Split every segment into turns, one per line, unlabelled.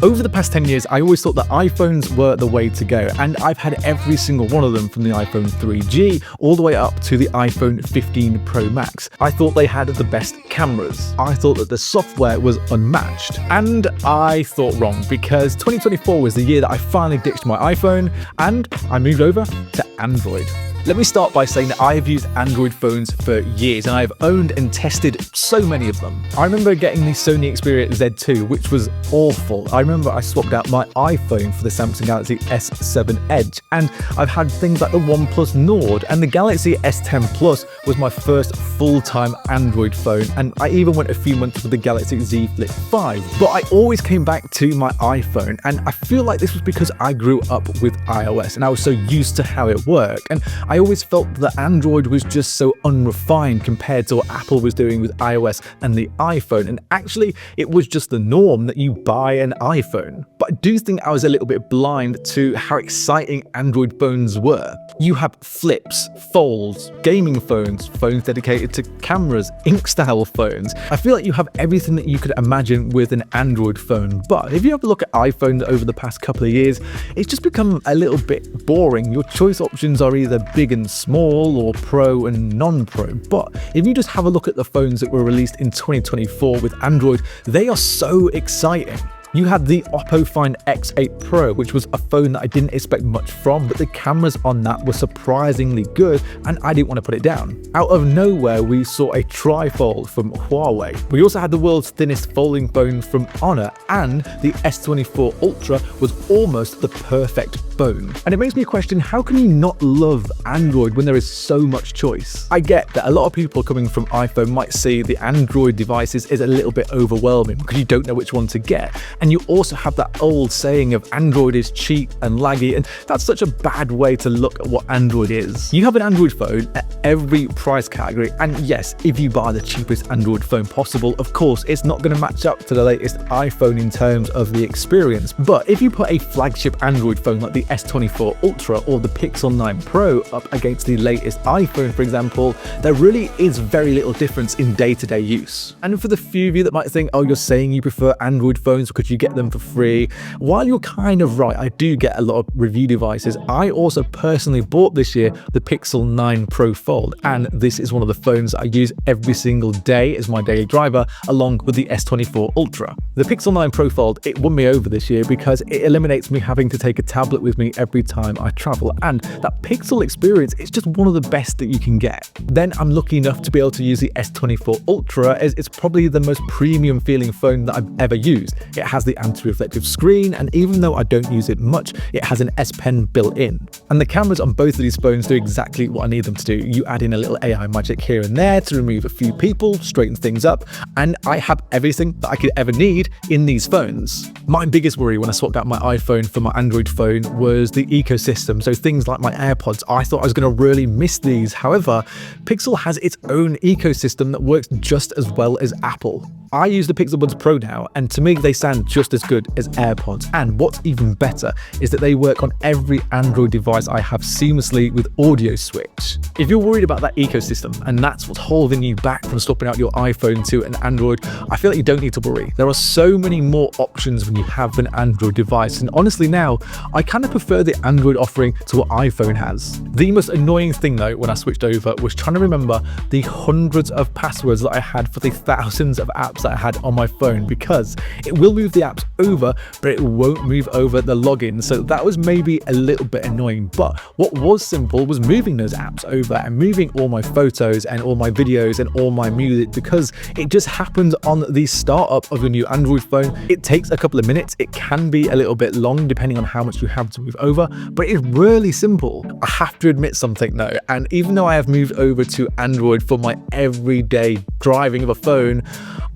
Over the past 10 years, I always thought that iPhones were the way to go, and I've had every single one of them from the iPhone 3G all the way up to the iPhone 15 Pro Max. I thought they had the best cameras. I thought that the software was unmatched. And I thought wrong, because 2024 was the year that I finally ditched my iPhone and I moved over to Android. Let me start by saying that I have used Android phones for years and I have owned and tested so many of them. I remember getting the Sony Xperia Z2, which was awful. I remember I swapped out my iPhone for the Samsung Galaxy S7 Edge, and I've had things like the OnePlus Nord, and the Galaxy S10 Plus was my first full-time Android phone, and I even went a few months with the Galaxy Z Flip 5. But I always came back to my iPhone, and I feel like this was because I grew up with iOS and I was so used to how it worked, and I always felt that Android was just so unrefined compared to what Apple was doing with iOS and the iPhone, and actually it was just the norm that you buy an iPhone. But I do think I was a little bit blind to how exciting Android phones were. You have flips, folds, gaming phones, phones dedicated to cameras, ink style phones. I feel like you have everything that you could imagine with an Android phone, but if you have a look at iPhones over the past couple of years, it's just become a little bit boring. Your choice options are either big and small or pro and non-pro, but if you just have a look at the phones that were released in 2024 with Android, they are so exciting. You had the Oppo Find X8 Pro, which was a phone that I didn't expect much from, but the cameras on that were surprisingly good and I didn't want to put it down. Out of nowhere, we saw a trifold from Huawei. We also had the world's thinnest folding phone from Honor, and the S24 Ultra was almost the perfect phone. And it makes me question, how can you not love Android when there is so much choice? I get that a lot of people coming from iPhone might see the Android devices is a little bit overwhelming because you don't know which one to get. And you also have that old saying of Android is cheap and laggy, and that's such a bad way to look at what Android is. You have an Android phone at every price category, and yes, if you buy the cheapest Android phone possible, of course, it's not going to match up to the latest iPhone in terms of the experience. But if you put a flagship Android phone like the S24 Ultra or the Pixel 9 Pro up against the latest iPhone, for example, there really is very little difference in day-to-day use. And for the few of you that might think, oh, you're saying you prefer Android phones because you get them for free, while you're kind of right, I do get a lot of review devices. I also personally bought this year the Pixel 9 Pro Fold, and this is one of the phones I use every single day as my daily driver, along with the S24 Ultra. The Pixel 9 Pro Fold, it won me over this year because it eliminates me having to take a tablet with me every time I travel, and that Pixel experience is just one of the best that you can get. Then I'm lucky enough to be able to use the S24 Ultra, as it's probably the most premium feeling phone that I've ever used. It has the anti-reflective screen, and even though I don't use it much, it has an S Pen built in. And the cameras on both of these phones do exactly what I need them to do. You add in a little AI magic here and there to remove a few people, straighten things up, and I have everything that I could ever need in these phones. My biggest worry when I swapped out my iPhone for my Android phone was the ecosystem. So things like my AirPods, I thought I was going to really miss these. However, Pixel has its own ecosystem that works just as well as Apple. I use the Pixel Buds Pro now, and to me they sound just as good as AirPods, and what's even better is that they work on every Android device I have seamlessly with audio switch. If you're worried about that ecosystem and that's what's holding you back from swapping out your iPhone to an Android, I feel like you don't need to worry. There are so many more options when you have an Android device, and honestly now, I kind of prefer the Android offering to what iPhone has. The most annoying thing though when I switched over was trying to remember the hundreds of passwords that I had for the thousands of apps that I had on my phone, because it will move the apps over but it won't move over the login, so that was maybe a little bit annoying. But what was simple was moving those apps over and moving all my photos and all my videos and all my music, because it just happens on the startup of your new Android phone. It takes a couple of minutes, it can be a little bit long depending on how much you have to move over, but it's really simple. I have to admit something though, and even though I have moved over to Android for my everyday driving of a phone,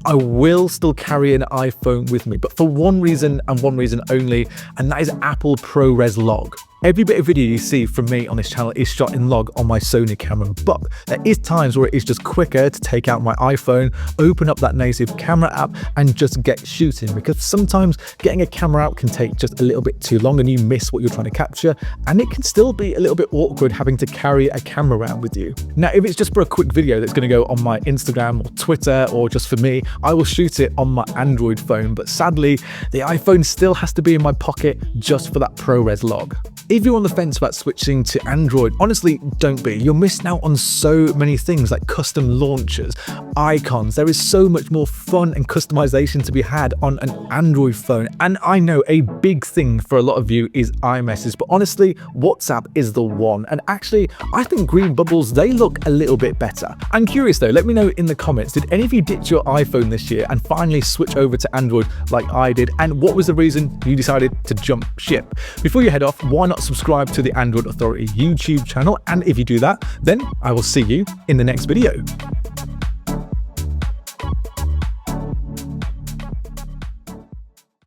I will still carry an iPhone with me, but for one reason and one reason only, and that is Apple ProRes Log. Every bit of video you see from me on this channel is shot in log on my Sony camera, but there is times where it is just quicker to take out my iPhone, open up that native camera app and just get shooting, because sometimes getting a camera out can take just a little bit too long and you miss what you're trying to capture, and it can still be a little bit awkward having to carry a camera around with you. Now, if it's just for a quick video that's going to go on my Instagram or Twitter or just for me, I will shoot it on my Android phone, but sadly, the iPhone still has to be in my pocket just for that ProRes log. If you're on the fence about switching to Android, honestly, don't be. You're missing out on so many things like custom launchers, icons. There is so much more fun and customization to be had on an Android phone. And I know a big thing for a lot of you is iMessage, but honestly, WhatsApp is the one. And actually, I think green bubbles, they look a little bit better. I'm curious though, let me know in the comments, did any of you ditch your iPhone this year and finally switch over to Android like I did? And what was the reason you decided to jump ship? Before you head off, why not subscribe to the Android Authority YouTube channel? And if you do that, then I will see you in the next video.